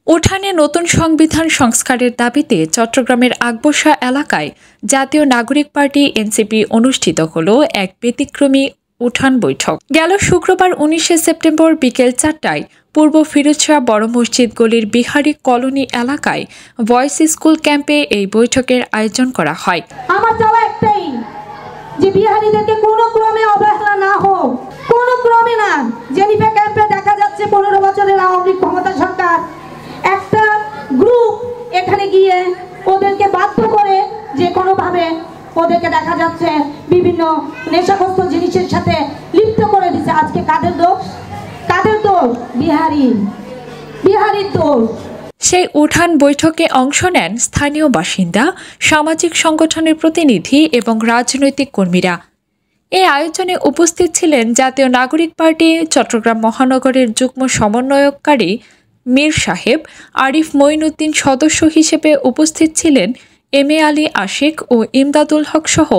উঠানে নতুন সংবিধান সংস্কারের দাবিতে চট্টগ্রামের আকবর্ষা এলাকায় জাতীয় নাগরিক পার্টি এনসিপি অনুষ্ঠিত হল এক ব্যতিক্রমী উঠান বৈঠক। গেল শুক্রবার 19 সেপ্টেম্বর বিকেল 4টায় পূর্ব ফিরোজশাহ বড় মসজিদ গলির বিহারি কলোনি এলাকায় ভয়েস স্কুল ক্যাম্পে এই বৈঠকের আয়োজন করা হয়। আমার চাওয়া একটাই, যে বিহারিদেরকে কোনো ক্রমে অবহেলা না হোক, কোনো ক্রমে না। জেনিফা ক্যাম্পে দেখা যাচ্ছে 15 বছরের আওয়ামী লীগ ক্ষমতা সরকার একটা গ্রুপ এখানে গিয়ে ওদেরকে বাধ্য করে যে কোনোভাবে ওদেরকে দেখা যাচ্ছে বিভিন্ন নেশাগ্রস্ত জিনিসের সাথে লিপ্ত করে দিচ্ছে। আজকে কাদের দোষ? কাদের দোষ? বিহারির দোষ। সেই উঠান বৈঠকে অংশ নেন স্থানীয় বাসিন্দা, সামাজিক সংগঠনের প্রতিনিধি এবং রাজনৈতিক কর্মীরা। এই আয়োজনে উপস্থিত ছিলেন জাতীয় নাগরিক পার্টি চট্টগ্রাম মহানগরের যুগ্ম সমন্বয়কারী মীর সাহেব, আরিফ মঈনুদ্দিন সদস্য হিসেবে উপস্থিত ছিলেন এম.এ. আলী আশিক ও ইমদাদুল হক সহ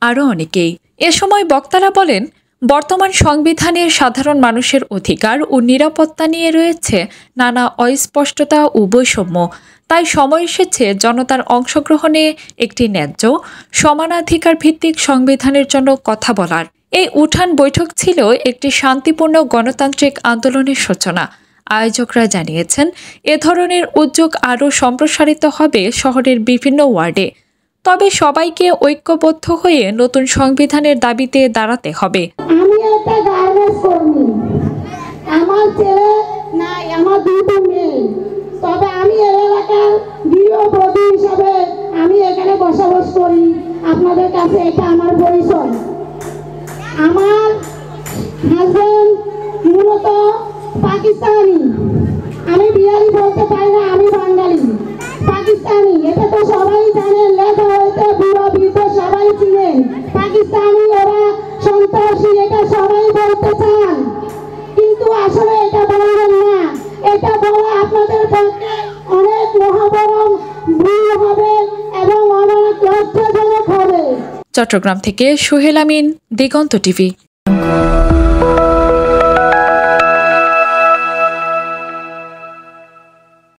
আরও অনেকেই। এ সময় বক্তারা বলেন, বর্তমান সংবিধানে সাধারণ মানুষের অধিকার ও নিরাপত্তা নিয়ে রয়েছে নানা অস্পষ্টতা ও বৈষম্য। তাই সময় এসেছে জনতার অংশগ্রহণে একটি ন্যায্য সমানাধিকার ভিত্তিক সংবিধানের জন্য কথা বলার। এই উঠান বৈঠক ছিল একটি শান্তিপূর্ণ গণতান্ত্রিক আন্দোলনের সূচনা। আয়োজকরা জানিয়েছেন, এ ধরনের উদ্যোগ আরও সম্প্রসারিত হবে শহরের বিভিন্ন ওয়ার্ডে। তবে সবাইকে ঐক্যবদ্ধ হয়ে নতুন সংবিধানের দাবিতে দাঁড়াতে হবে। আমি একটা গার্মেন্টস কর্মী, আমার ছেলে নাই, আমার দুটো মেয়ে, তবে আমি এই এলাকার গৃহবধূ হিসাবে আমি এখানে বসবাস করি। আপনাদের কাছে এটা আমার পরিচয়। আমার হাজবেন্ড মূলত পাকিস্তানি, আমি বিহারি বলতে পারি না, আমি বাঙালি পাকিস্তানি। এটা তো সবাই জানেন, লেখা হয়েছে, বুড়ো বৃদ্ধ সবাই চিনেন। পাকিস্তানি ওরা সন্ত্রাসী, এটা সবাই বলতে চান, কিন্তু আসলে এটা বলবেন না। এটা বলা আপনাদের পক্ষে অনেক মহাবরম ভুল হবে এবং অনেক লজ্জাজনক হবে। চট্টগ্রাম থেকে সোহেল আমিন, দিগন্ত টিভি।